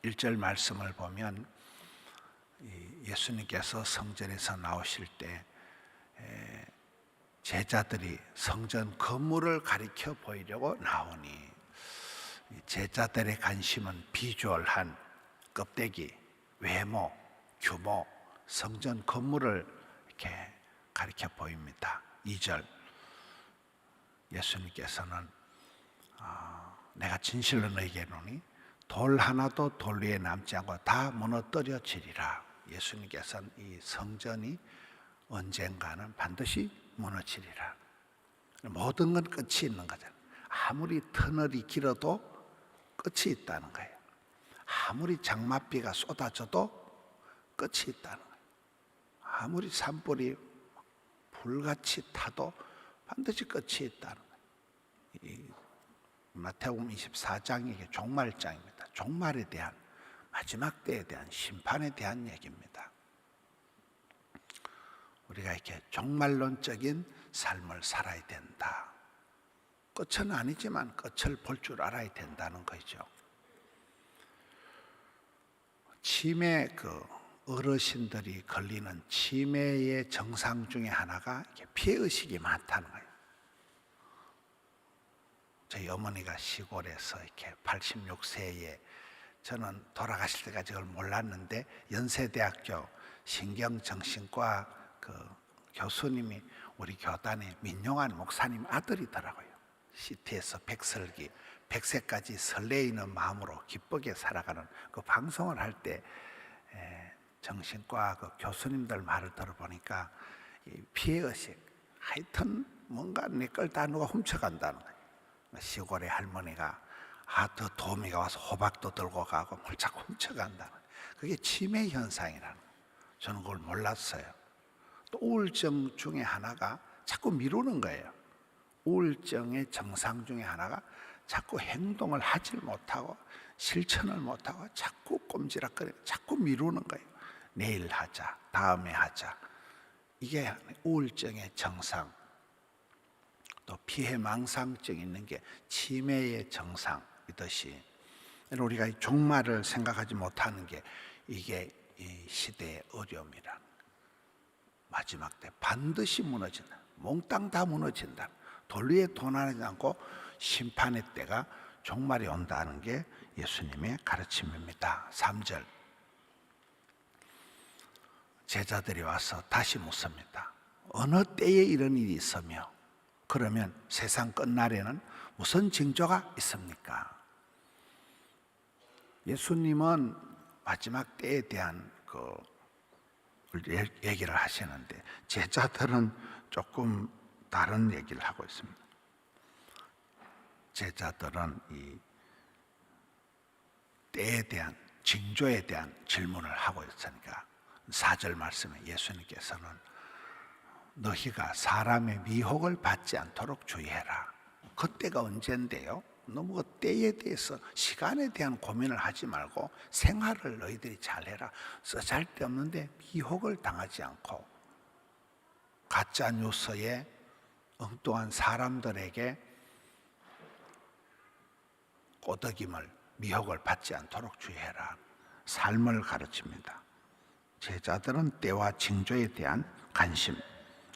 1절 말씀을 보면 예수님께서 성전에서 나오실 때 제자들이 성전 건물을 가리켜 보이려고 나오니 제자들의 관심은 비주얼한 껍데기, 외모, 규모, 성전 건물을 이렇게 가리켜 보입니다. 2절 예수님께서는 내가 진실로 너희에게 이르노니 돌 하나도 돌 위에 남지 않고 다 무너뜨려지리라. 예수님께서는 이 성전이 언젠가는 반드시 무너지리라. 모든 건 끝이 있는 거잖아요. 아무리 터널이 길어도 끝이 있다는 거예요. 아무리 장맛비가 쏟아져도 끝이 있다는 거예요. 아무리 산불이 불같이 타도 반드시 끝이 있다는 거예요. 이 마태복음 24장이 종말장입니다. 종말에 대한, 마지막 때에 대한, 심판에 대한 얘기입니다. 우리가 이렇게 종말론적인 삶을 살아야 된다. 끝은 아니지만 끝을 볼 줄 알아야 된다는 거죠. 치매, 어르신들이 걸리는 치매의 증상 중에 하나가 피해의식이 많다는 거예요. 저희 어머니가 시골에서 이렇게 86세에 저는 돌아가실 때까지 그걸 몰랐는데 연세대학교 신경정신과 교수님이 우리 교단의 민용환 목사님 아들이더라고요. CT에서 백설기, 100세까지 설레이는 마음으로 기쁘게 살아가는 그 방송을 할 때 정신과 교수님들 말을 들어보니까 피해의식, 하여튼 뭔가 내 걸 다 누가 훔쳐간다는 거예요. 시골의 할머니가 더 도우미가 와서 호박도 들고 가고 뭘 자꾸 훔쳐간다는 거예요. 그게 치매 현상이라는 거예요. 저는 그걸 몰랐어요. 또 우울증 중에 하나가 자꾸 미루는 거예요. 우울증의 증상 중에 하나가 자꾸 행동을 하질 못하고 실천을 못하고 자꾸 꼼지락거리고 자꾸 미루는 거예요. 내일 하자, 다음에 하자. 이게 우울증의 증상. 또 피해망상증 있는 게 치매의 증상이듯이 우리가 종말을 생각하지 못하는 게 이게 이 시대의 어려움이란, 마지막 때 반드시 무너진다. 몽땅 다 무너진다. 돌 위에 도난하지 않고 심판의 때가, 종말이 온다는 게 예수님의 가르침입니다. 3절 제자들이 와서 다시 묻습니다. 어느 때에 이런 일이 있으며 그러면 세상 끝날에는 무슨 징조가 있습니까? 예수님은 마지막 때에 대한 얘기를 하시는데 제자들은 조금 다른 얘기를 하고 있습니다. 제자들은 이 때에 대한, 징조에 대한 질문을 하고 있으니까 4절 말씀에 예수님께서는 너희가 사람의 미혹을 받지 않도록 주의해라. 그때가 언젠데요? 너무 그 때에 대해서, 시간에 대한 고민을 하지 말고 생활을 너희들이 잘해라. 쓰잘데없는데 미혹을 당하지 않고 가짜 뉴스에 엉뚱한 사람들에게 꼬드김을, 미혹을 받지 않도록 주의해라. 삶을 가르칩니다. 제자들은 때와 징조에 대한 관심,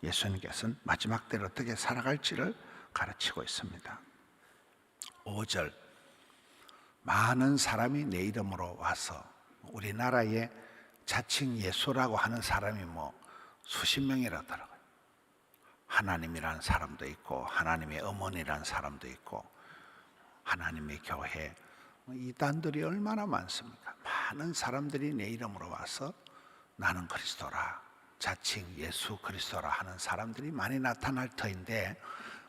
예수님께서는 마지막 때를 어떻게 살아갈지를 가르치고 있습니다. 5절 많은 사람이 내 이름으로 와서, 우리나라에 자칭 예수라고 하는 사람이 수십 명이라더라고요. 하나님이라는 사람도 있고 하나님의 어머니라는 사람도 있고 하나님의 교회, 이단들이 얼마나 많습니까? 많은 사람들이 내 이름으로 와서 나는 그리스도라, 자칭 예수 그리스도라 하는 사람들이 많이 나타날 터인데,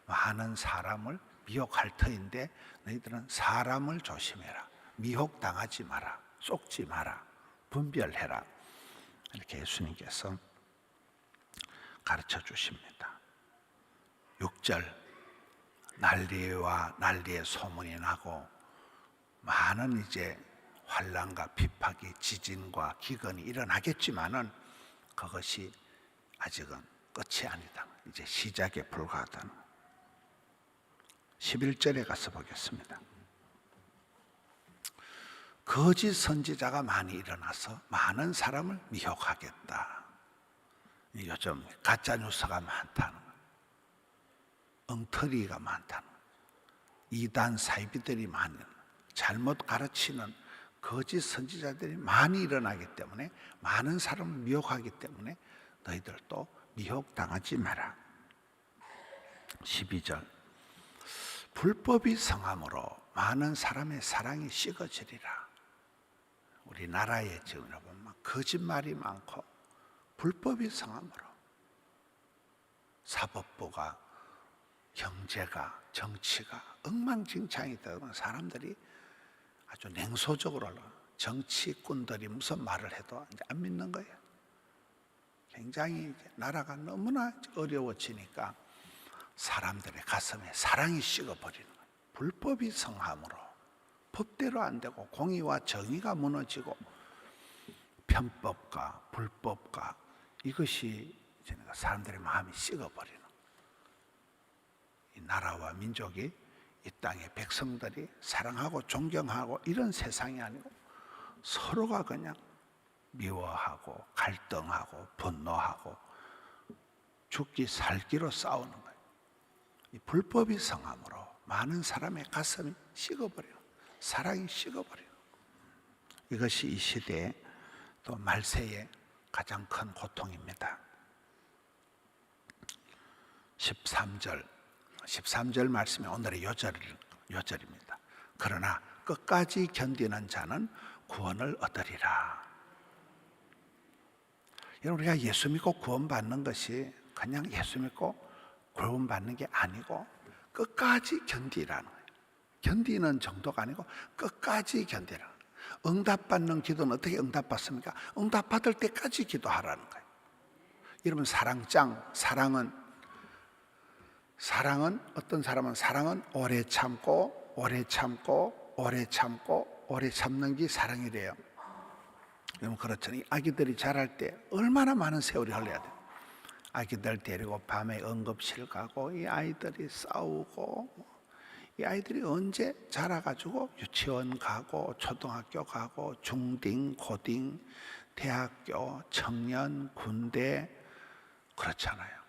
많은 사람을 미혹할 터인데 너희들은 사람을 조심해라. 미혹당하지 마라. 속지 마라. 분별해라. 이렇게 예수님께서 가르쳐 주십니다. 6절 난리와 난리의 소문이 나고 많은 이제 환난과 핍박이, 지진과 기근이 일어나겠지만은 그것이 아직은 끝이 아니다. 이제 시작에 불과하다는. 11절에 가서 보겠습니다. 거짓 선지자가 많이 일어나서 많은 사람을 미혹하겠다. 요즘 가짜 뉴스가 많다는 거예요. 엉터리가 많다는 거예요. 이단 사이비들이 많은, 잘못 가르치는 거짓 선지자들이 많이 일어나기 때문에, 많은 사람을 미혹하기 때문에 너희들도 미혹당하지 마라. 12절, 불법이 성함으로 많은 사람의 사랑이 식어지리라. 우리나라에 지금 보면 거짓말이 많고 불법이 성함으로 사법부가, 경제가, 정치가 엉망진창이 되면 사람들이 아주 냉소적으로, 정치꾼들이 무슨 말을 해도 이제 안 믿는 거예요. 굉장히 이제 나라가 너무나 어려워지니까 사람들의 가슴에 사랑이 식어버리는 거예요. 불법이 성함으로 법대로 안 되고 공의와 정의가 무너지고 편법과 불법과 이것이 사람들의 마음이 식어버리는, 이 나라와 민족이, 이 땅의 백성들이 사랑하고 존경하고 이런 세상이 아니고 서로가 그냥 미워하고 갈등하고 분노하고 죽기 살기로 싸우는 거예요. 이 불법이 성함으로 많은 사람의 가슴이 식어버려요. 사랑이 식어버려요. 이것이 이 시대의 또 말세의 가장 큰 고통입니다. 13절 말씀이 오늘의 요절입니다. 그러나 끝까지 견디는 자는 구원을 얻으리라. 여러분, 우리가 예수 믿고 구원받는 것이 그냥 예수 믿고 구원받는 게 아니고 끝까지 견디라는 거예요. 견디는 정도가 아니고 끝까지 견디라. 응답받는 기도는 어떻게 응답받습니까? 응답받을 때까지 기도하라는 거예요. 여러분, 사랑은 어떤 사람은 사랑은 오래 참고 오래 참고 오래 참고 오래 참는 게 사랑이래요. 여러분, 그렇잖아요. 아기들이 자랄 때 얼마나 많은 세월이 흘러야 돼요. 아기들 데리고 밤에 응급실 가고 이 아이들이 싸우고, 이 아이들이 언제 자라가지고 유치원 가고 초등학교 가고 중딩, 고딩, 대학교, 청년, 군대, 그렇잖아요.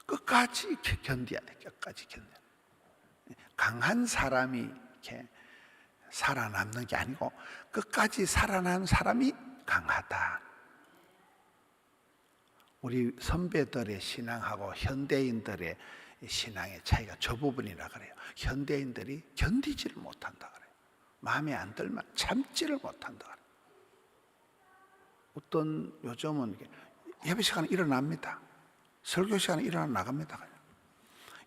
끝까지 견뎌야 돼. 끝까지 견뎌. 강한 사람이 이렇게 살아남는 게 아니고 끝까지 살아남은 사람이 강하다. 우리 선배들의 신앙하고 현대인들의 신앙의 차이가 저 부분이라 그래요. 현대인들이 견디지를 못한다 그래요. 마음에 안 들면 참지를 못한다 그래요. 어떤 요즘은 예배 시간에 일어납니다. 설교 시간에 일어나 나갑니다.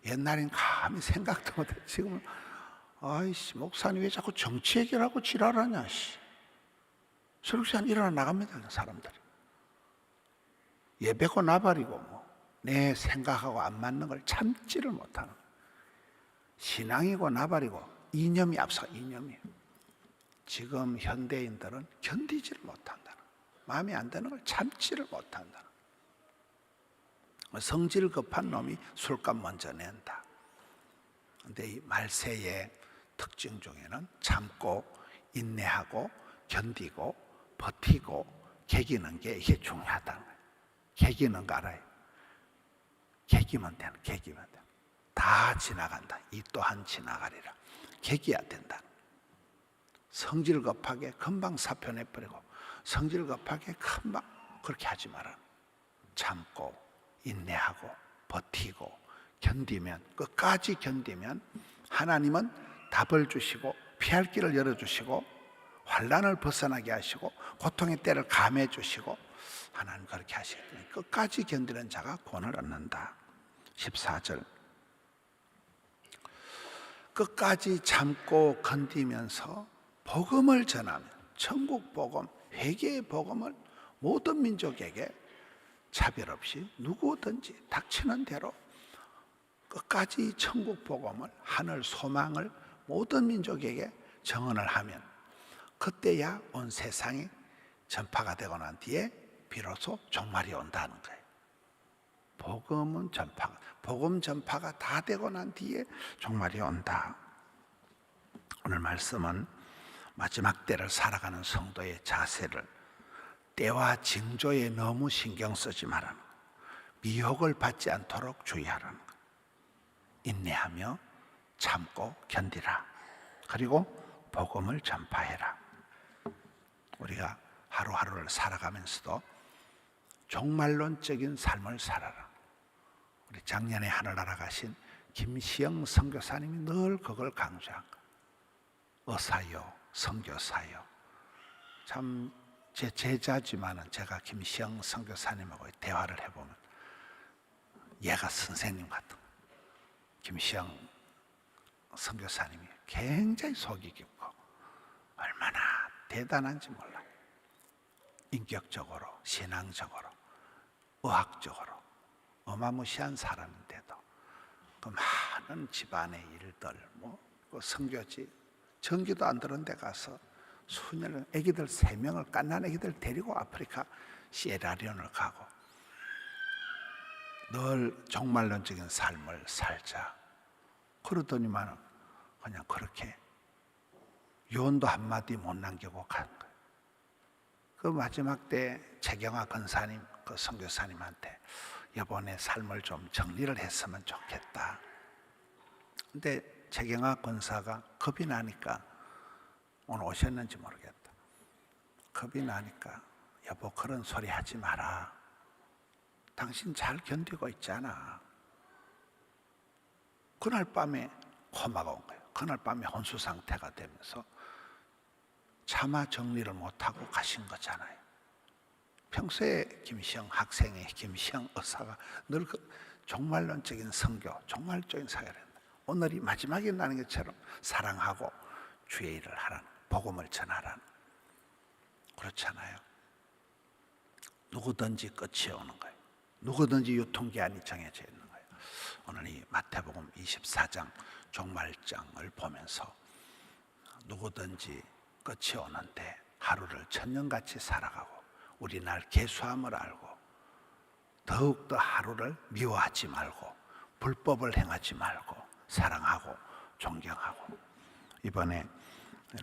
옛날엔 감히 생각도 못해. 지금은 아이씨, 목사님 왜 자꾸 정치 얘기를 지랄하냐. 설교 시간에 일어나 나갑니다. 사람들이. 예배고 나발이고 내 생각하고 안 맞는 걸 참지를 못하는, 신앙이고 나발이고 이념이 앞서, 이념이에요. 지금 현대인들은 견디지를 못한다. 마음에 안 드는 걸 참지를 못한다. 성질 급한 놈이 술값 먼저 낸다. 그런데 이 말세의 특징 중에는 참고 인내하고 견디고 버티고 개기는 게 이게 중요하다는 거예요. 개기는 거 알아요? 개기면 되는, 개기면 되는. 다 지나간다. 이 또한 지나가리라. 개기야 된다. 성질 급하게 금방 사표 내버리고 성질 급하게 금방 그렇게 하지 마라. 참고 인내하고 버티고 견디면, 끝까지 견디면 하나님은 답을 주시고 피할 길을 열어주시고 환난을 벗어나게 하시고 고통의 때를 감해 주시고 하나님 그렇게 하시기 때문에 끝까지 견디는 자가 구원을 얻는다. 14절, 끝까지 참고 견디면서 복음을 전하면, 천국 복음, 회개의 복음을 모든 민족에게 차별 없이 누구든지 닥치는 대로 끝까지 천국 복음을, 하늘 소망을 모든 민족에게 정언을 하면 그때야 온 세상이 전파가 되고 난 뒤에 비로소 종말이 온다는 거예요. 복음 전파가 다 되고 난 뒤에 종말이 온다. 오늘 말씀은 마지막 때를 살아가는 성도의 자세를 때와 징조에 너무 신경 쓰지 말라는 것, 미혹을 받지 않도록 주의하라는 것, 인내하며 참고 견디라, 그리고 복음을 전파해라. 우리가 하루하루를 살아가면서도 종말론적인 삶을 살아라. 우리 작년에 하늘나라 가신 김시영 선교사님이 늘 그걸 강조한 거예요. 의사요, 선교사요. 참 제 제자지만은 제가 김시영 선교사님하고 대화를 해보면 얘가 선생님 같은 거예요. 김시영 선교사님이 굉장히 속이 깊고 얼마나 대단한지 몰라요. 인격적으로, 신앙적으로, 의학적으로 어마무시한 사람인데도 그 많은 집안의 일들, 그 선교지, 전기도 안 들은 데 가서 수년을, 애기들 3명을, 갓난 애기들 데리고 아프리카 시에라리온을 가고 늘 종말론적인 삶을 살자 그러더니만 그냥 그렇게 유언도 한마디 못 남기고 간 거예요. 그 마지막 때 최경화 권사님, 그 선교사님한테 여보 내 삶을 좀 정리를 했으면 좋겠다. 근데 최경화 권사가 겁이 나니까, 오늘 오셨는지 모르겠다, 겁이 나니까 여보 그런 소리 하지 마라. 당신 잘 견디고 있잖아. 그날 밤에 코마가 온 거예요. 그날 밤에 혼수 상태가 되면서 차마 정리를 못하고 가신 거잖아요. 평소에 김시영 학생의 김시영 의사가 늘 그 종말론적인 선교, 종말적인 사회를 했다. 오늘이 마지막이 나는 것처럼 사랑하고 주의 일을 하라는, 복음을 전하라는, 그렇잖아요. 누구든지 끝이 오는 거예요. 누구든지 유통기한이 정해져 있는 거예요. 오늘 이 마태복음 24장 종말장을 보면서 누구든지 끝이 오는데 하루를 천년같이 살아가고 우리 날 계수함을 알고 더욱더 하루를 미워하지 말고 불법을 행하지 말고 사랑하고 존경하고. 이번에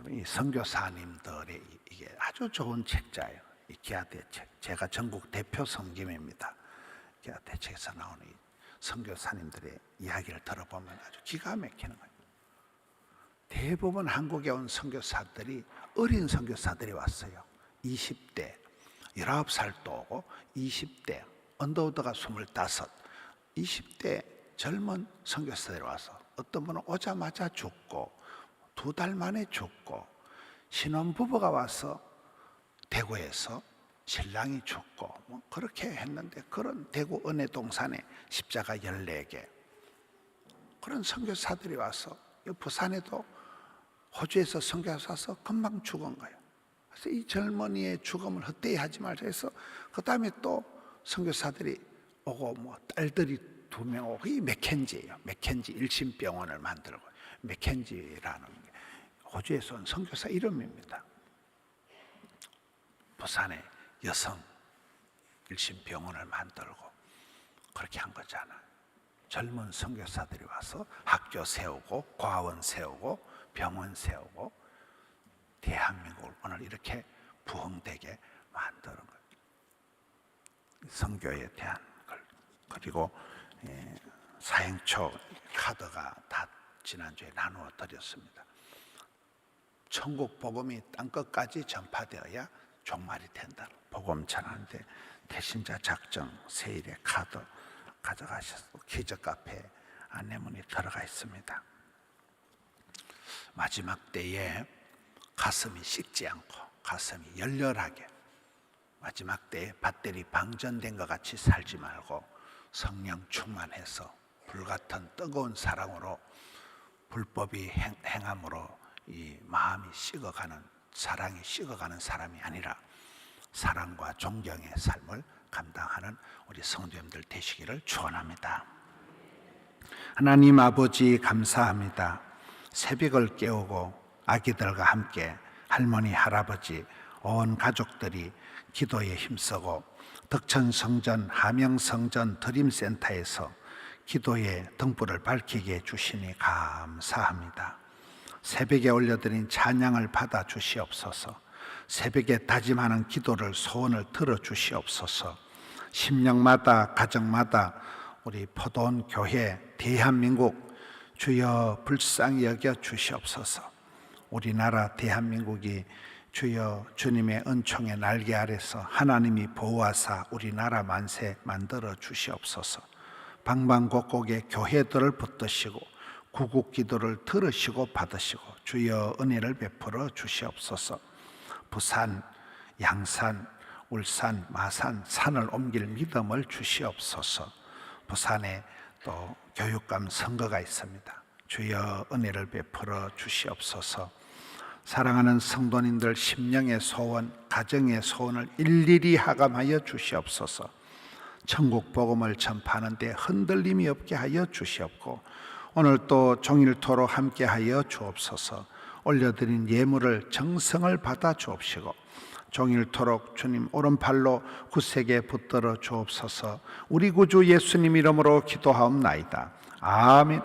이 선교사님들의 이게 아주 좋은 책자예요. 이 기아대책. 제가 전국 대표 성김입니다. 기아대책에서 나오는 이 선교사님들의 이야기를 들어보면 아주 기가 막히는 거예요. 대부분 한국에 온 선교사들이 어린 선교사들이 왔어요. 20대, 19살도 오고 20대, 언더우드가 25, 20대 젊은 선교사들이 와서 어떤 분은 오자마자 죽고 2달 만에 죽고, 신혼부부가 와서 대구에서 신랑이 죽고 그렇게 했는데, 그런 대구 은혜동산에 십자가 14개 그런 선교사들이 와서, 부산에도 호주에서 선교사 와서 금방 죽은 거예요. 그래서 이 젊은이의 죽음을 헛되이 하지 말자 해서 그 다음에 또 선교사들이 오고 딸들이 2명 오고, 이 맥켄지예요. 맥켄지 일심병원을 만들고, 맥켄지라는 게 호주에서 온 선교사 이름입니다. 부산에 여성 일심병원을 만들고 그렇게 한 거잖아요. 젊은 선교사들이 와서 학교 세우고 과원 세우고 병원 세우고 대한민국을 오늘 이렇게 부흥되게 만드는 거예요. 선교에 대한 걸. 그리고 사행초 카드가 다 지난주에 나누어 드렸습니다. 천국 복음이 땅끝까지 전파되어야 종말이 된다. 복음 전하는데 대신자 작정 세일의 카드 가져가셔서 기적 카페 안내문이 들어가 있습니다. 마지막 때에 가슴이 식지 않고 가슴이 열렬하게, 마지막 때에 배터리 방전된 것 같이 살지 말고 성령 충만해서 불같은 뜨거운 사랑으로, 불법이 행함으로 이 마음이 식어가는, 사랑이 식어가는 사람이 아니라 사랑과 존경의 삶을 감당하는 우리 성도님들 되시기를 축원합니다. 하나님 아버지 감사합니다. 새벽을 깨우고 아기들과 함께 할머니 할아버지 온 가족들이 기도에 힘쓰고 덕천성전 함영성전 드림센터에서 기도의 등불을 밝히게 해주시니 감사합니다. 새벽에 올려드린 찬양을 받아 주시옵소서. 새벽에 다짐하는 기도를 소원을 들어 주시옵소서. 심령마다 가정마다 우리 포도원 교회 대한민국 주여 불쌍히 여겨 주시옵소서. 우리나라 대한민국이 주여 주님의 은총의 날개 아래서 하나님이 보호하사 우리나라 만세 만들어 주시옵소서. 방방곡곡에 교회들을 붙드시고 구국기도를 들으시고 받으시고 주여 은혜를 베풀어 주시옵소서. 부산, 양산, 울산, 마산 산을 옮길 믿음을 주시옵소서. 부산에 또 교육감 선거가 있습니다. 주여 은혜를 베풀어 주시옵소서. 사랑하는 성도님들 심령의 소원, 가정의 소원을 일일이 하감하여 주시옵소서. 천국 복음을 전파하는 데 흔들림이 없게 하여 주시옵고 오늘 또 종일토록 함께 하여 주옵소서. 올려드린 예물을 정성을 받아 주옵시고 종일토록 주님 오른팔로 굳세게 붙들어 주옵소서. 우리 구주 예수님 이름으로 기도하옵나이다. 아멘.